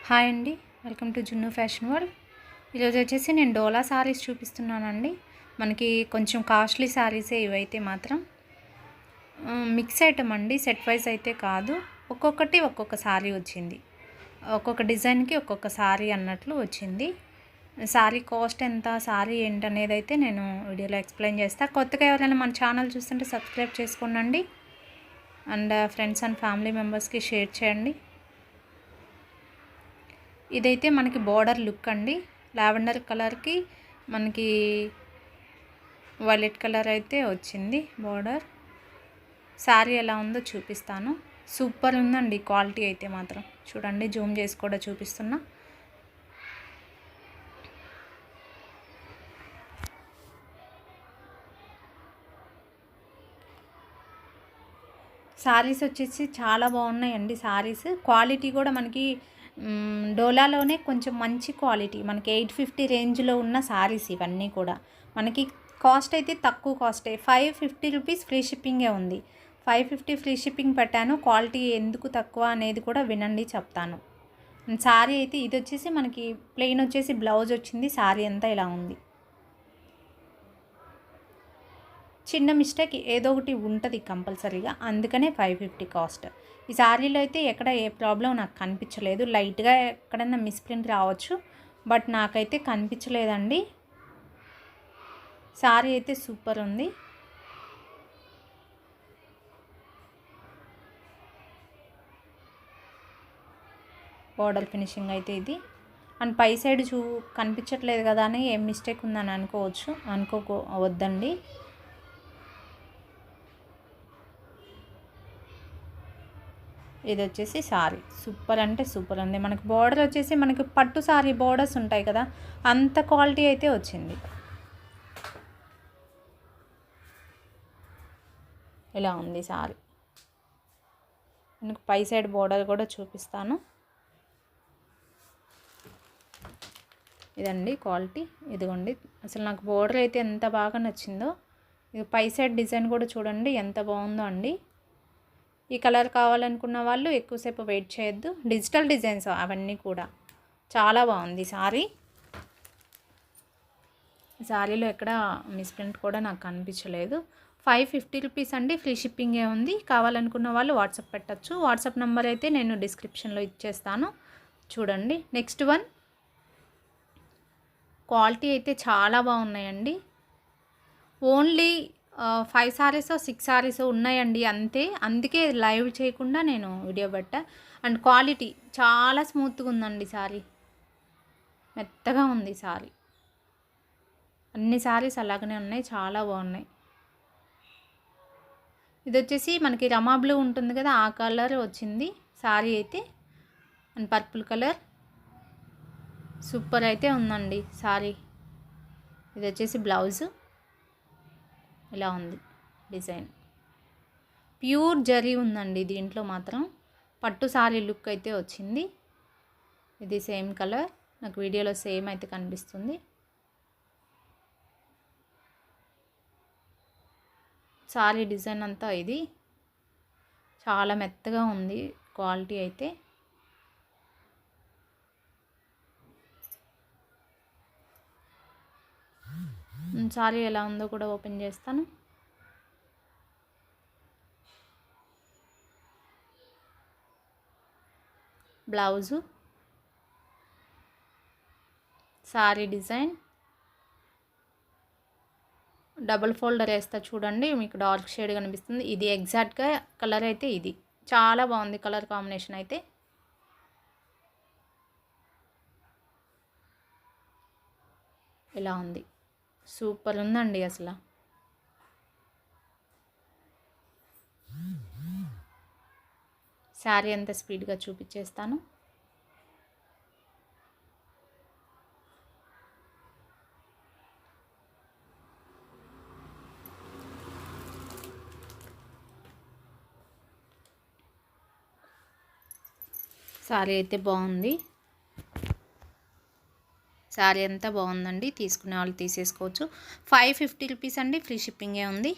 Hi అండి, welcome to జున్ను fashion world. ఈరోజు వచ్చేసి నేను డోలా శారీస్ చూపిస్తున్నానండి. మనకి కొంచెం కాస్ట్లీ శారీసే ఇవైతే మాత్రం మిక్స్ ఐటమ్ అండి, సెట్ వైజ్ అయితే కాదు. ఒక్కొక్కటి ఒక్కొక్క శారీ వచ్చింది, ఒక్కొక్క డిజైన్కి ఒక్కొక్క శారీ అన్నట్లు వచ్చింది. శారీ కాస్ట్ ఎంత, శారీ ఏంటనేది అయితే నేను వీడియోలో ఎక్స్ప్లెయిన్ చేస్తాను. కొత్తగా ఎవరైనా మన ఛానల్ చూస్తుంటే సబ్స్క్రైబ్ చేసుకోండి అండ్ ఫ్రెండ్స్ అండ్ ఫ్యామిలీ మెంబర్స్కి షేర్ చేయండి. ఇదైతే మనకి బోర్డర్ లుక్ అండి, లావెండర్ కలర్కి మనకి వైలెట్ కలర్ అయితే వచ్చింది బోర్డర్. శారీ ఎలా ఉందో చూపిస్తాను. సూపర్ ఉందండి క్వాలిటీ అయితే మాత్రం. చూడండి, జూమ్ చేసి కూడా చూపిస్తున్నా. శారీస్ వచ్చేసి చాలా బాగున్నాయండి. శారీస్ క్వాలిటీ కూడా మనకి డోలాలోనే కొంచెం మంచి క్వాలిటీ, మనకి 850 రేంజ్లో ఉన్న శారీస్ ఇవన్నీ కూడా. మనకి కాస్ట్ అయితే తక్కువ కాస్టే, 550 రూపీస్ ఫ్రీ షిప్పింగే ఉంది. 550 ఫ్రీ షిప్పింగ్ పెట్టాను. క్వాలిటీ ఎందుకు తక్కువ అనేది కూడా వినండి, చెప్తాను. శారీ అయితే ఇది వచ్చేసి మనకి ప్లెయిన్ వచ్చేసి బ్లౌజ్ వచ్చింది. శారీ అంతా ఇలా ఉంది. చిన్న మిస్టేక్ ఏదో ఒకటి ఉంటుంది కంపల్సరీగా, అందుకనే 550 కాస్ట్. ఈ శారీలో అయితే ఎక్కడ ఏ ప్రాబ్లం నాకు కనిపించలేదు. లైట్గా ఎక్కడైనా మిస్ప్రింట్ రావచ్చు, బట్ నాకైతే కనిపించలేదండి. శారీ అయితే సూపర్ ఉంది. బోర్డర్ ఫినిషింగ్ అయితే ఇది. అండ్ పై సైడ్ కనిపించట్లేదు కదా అని ఏం మిస్టేక్ ఉందని అనుకోవద్దండి. ఇది వచ్చేసి శారీ సూపర్ అంటే సూపర్ ఉంది. మనకి బోర్డర్ వచ్చేసి మనకి పట్టు శారీ బోర్డర్స్ ఉంటాయి కదా, అంత క్వాలిటీ అయితే వచ్చింది. ఇలా ఉంది శారీ. మనకు పై సైడ్ బోర్డర్ కూడా చూపిస్తాను. ఇదండి క్వాలిటీ. ఇదిగోండి, అసలు నాకు బోర్డర్ అయితే ఎంత బాగా నచ్చిందో. ఇది పై సైడ్ డిజైన్ కూడా చూడండి ఎంత బాగుందో అండి. ఈ కలర్ కావాలనుకున్న వాళ్ళు ఎక్కువసేపు వెయిట్ చేయొద్దు. డిజిటల్ డిజైన్స్ అవన్నీ కూడా చాలా బాగుంది శారీ. శారీలో ఎక్కడ మిస్ప్రింట్ కూడా నాకు కనిపించలేదు. 550 రూపీస్ అండి, ఫ్రీ షిప్పింగే ఉంది. కావాలనుకున్న వాళ్ళు వాట్సాప్ పెట్టచ్చు. వాట్సాప్ నెంబర్ అయితే నేను డిస్క్రిప్షన్లో ఇచ్చేస్తాను, చూడండి. నెక్స్ట్ వన్, క్వాలిటీ అయితే చాలా బాగున్నాయండి. ఓన్లీ 5 సారీసో 6 సారీసో ఉన్నాయండి అంతే. అందుకే లైవ్ చేయకుండా నేను వీడియో పెట్టా. అండ్ క్వాలిటీ చాలా స్మూత్గా ఉందండి శారీ, మెత్తగా ఉంది శారీ. అన్ని శారీస్ అలాగనే ఉన్నాయి, చాలా బాగున్నాయి. ఇది వచ్చేసి మనకి రమా బ్లూ ఉంటుంది కదా, ఆ కలర్ వచ్చింది శారీ అయితే. అండ్ పర్పుల్ కలర్ సూపర్ అయితే ఉందండి శారీ. ఇది వచ్చేసి బ్లౌజు ఇలా ఉంది డిజైన్. ప్యూర్ జరీ ఉందండి దీంట్లో మాత్రం. పట్టు శారీ లుక్ అయితే వచ్చింది. ఇది సేమ్ కలర్, నాకు వీడియోలో సేమ్ అయితే కనిపిస్తుంది. శారీ డిజైన్ అంతా ఇది చాలా మెత్తగా ఉంది క్వాలిటీ అయితే. శారీ ఎలా ఉందో కూడా ఓపెన్ చేస్తాను. Blouse, sari design double folder వేస్తా చూడండి, మీకు డార్క్ షేడ్ కనిపిస్తుంది. ఇది ఎగ్జాక్ట్గా కలర్ అయితే ఇది. చాలా బాగుంది కలర్ కాంబినేషన్ అయితే. ఇలా ఉంది, సూపర్ ఉందండి అసలు. శారీ అంతా స్పీడ్గా చూపించేస్తాను. శారీ అయితే బాగుంది, శారీ అంతా బాగుందండి. తీసుకునే వాళ్ళు తీసేసుకోవచ్చు. 550 రూపీస్ అండి, ఫ్రీ షిప్పింగే ఉంది.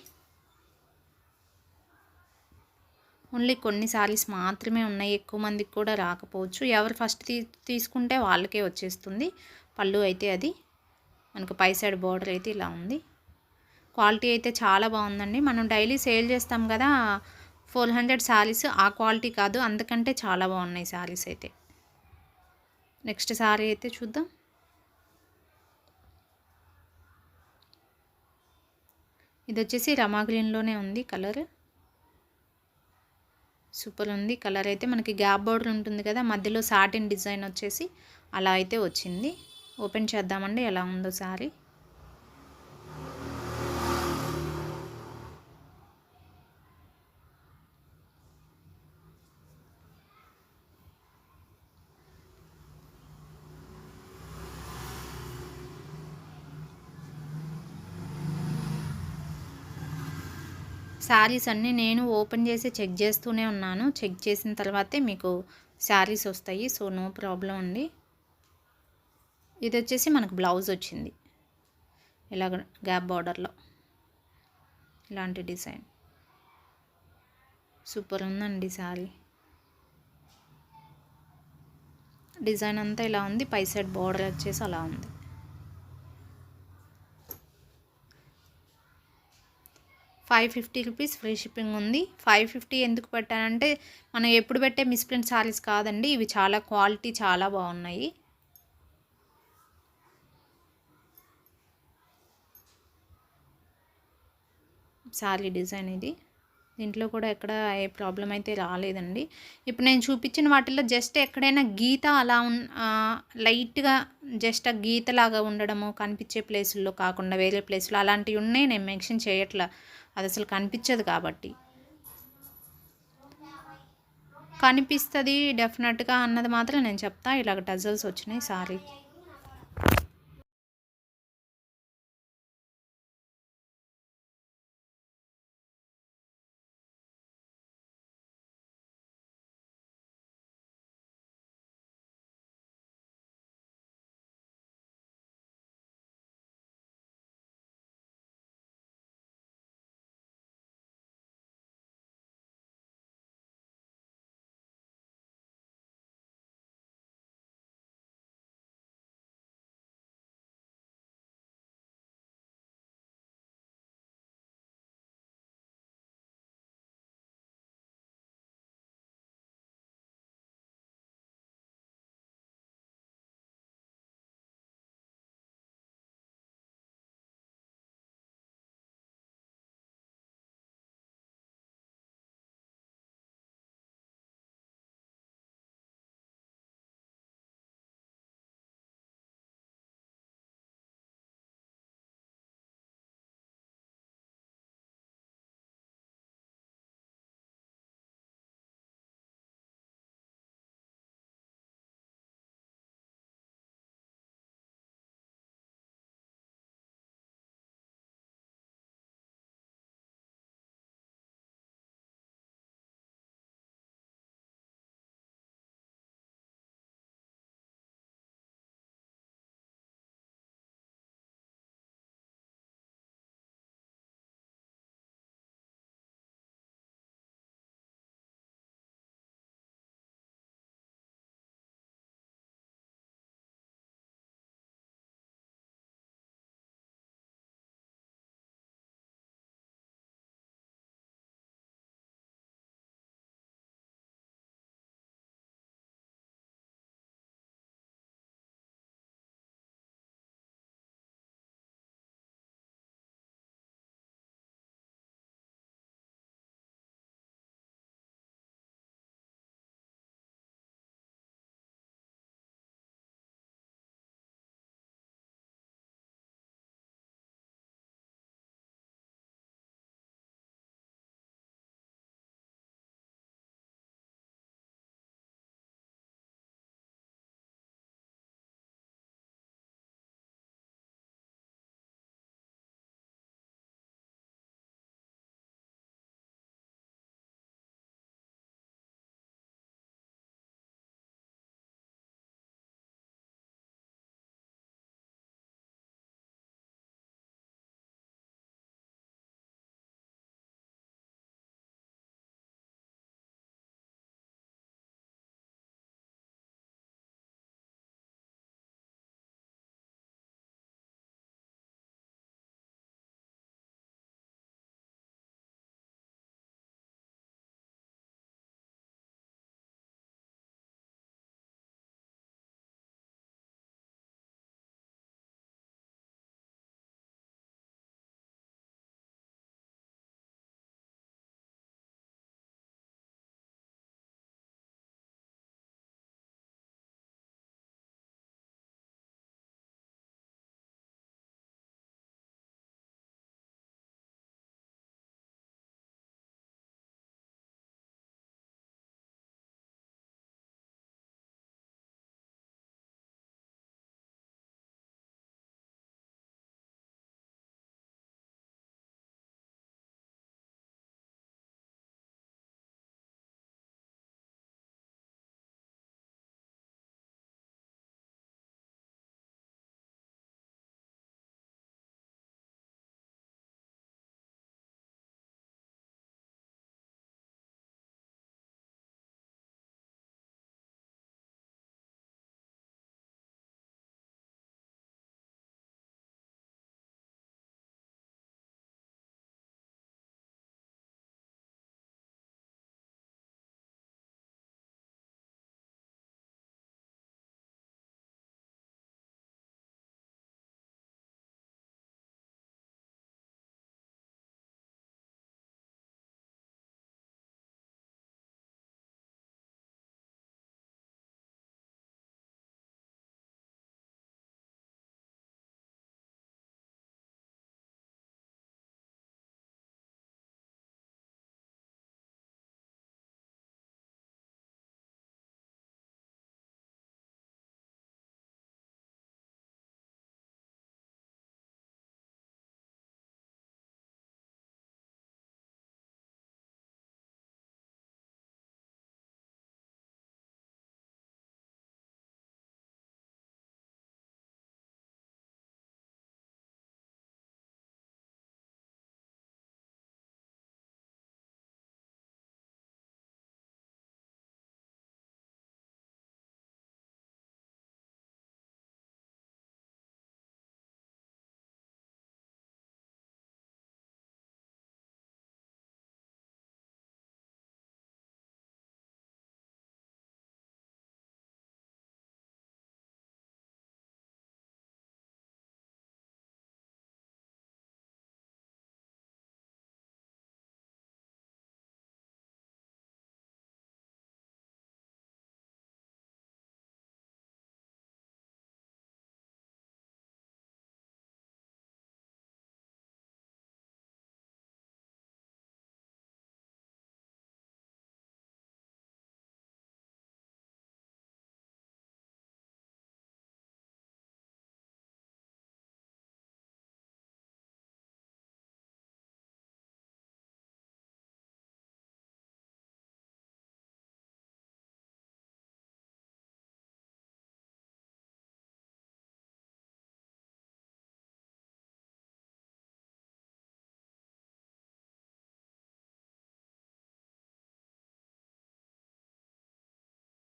ఓన్లీ కొన్ని సారీస్ మాత్రమే ఉన్నాయి, ఎక్కువ మందికి కూడా రాకపోవచ్చు. ఎవరు ఫస్ట్ తీసుకుంటే వాళ్ళకే వచ్చేస్తుంది. పళ్ళు అయితే అది మనకు పై సైడ్ బార్డర్ అయితే ఇలా ఉంది. క్వాలిటీ అయితే చాలా బాగుందండి. మనం డైలీ సేల్ చేస్తాం కదా 400 శారీస్, ఆ క్వాలిటీ కాదు, అందుకంటే చాలా బాగున్నాయి శారీస్ అయితే. నెక్స్ట్ శారీ అయితే చూద్దాం. ఇది వచ్చేసి రమా గ్రీన్లోనే ఉంది కలర్. సూపర్ ఉంది కలర్ అయితే. మనకి గ్యాప్ బోర్డర్ ఉంటుంది కదా, మధ్యలో సాటిన్ డిజైన్ వచ్చేసి అలా అయితే వచ్చింది. ఓపెన్ చేద్దామండి ఎలా ఉందో శారీ. శారీస్ అన్నీ నేను ఓపెన్ చేసి చెక్ చేస్తూనే ఉన్నాను. చెక్ చేసిన తర్వాతే మీకు శారీస్ వస్తాయి. సో నో ప్రాబ్లం అండి. ఇది వచ్చేసి మనకు బ్లౌజ్ వచ్చింది ఇలాగ గ్యాప్ బార్డర్లో ఇలాంటి డిజైన్. సూపర్ ఉందండి శారీ. డిజైన్ అంతా ఇలా ఉంది, పై సైడ్ బార్డర్ వచ్చేసి అలా ఉంది. ₹550 ఫ్రీ షిప్పింగ్ ఉంది. 550 ఎందుకు పెట్టానంటే మనం ఎప్పుడు పెట్టే మిస్ప్రింట్ శారీస్ కాదండి, ఇవి చాలా క్వాలిటీ చాలా బాగున్నాయి. శారీ డిజైన్ ఇది. దీంట్లో కూడా ఎక్కడ ఏ ప్రాబ్లం అయితే రాలేదండి. ఇప్పుడు నేను చూపించిన వాటిల్లో జస్ట్ ఎక్కడైనా గీత అలా లైట్గా జస్ట్ ఆ గీతలాగా ఉండడము కనిపించే ప్లేసుల్లో కాకుండా వేరే ప్లేస్లో అలాంటివి ఉన్నాయి, నేను మెన్షన్ చేయట్లా, అది అసలు కనిపించదు కాబట్టి. కనిపిస్తుంది డెఫినెట్గా అన్నది మాత్రం నేను చెప్తా. ఇలాగ టజల్స్ వచ్చినాయి సారీ.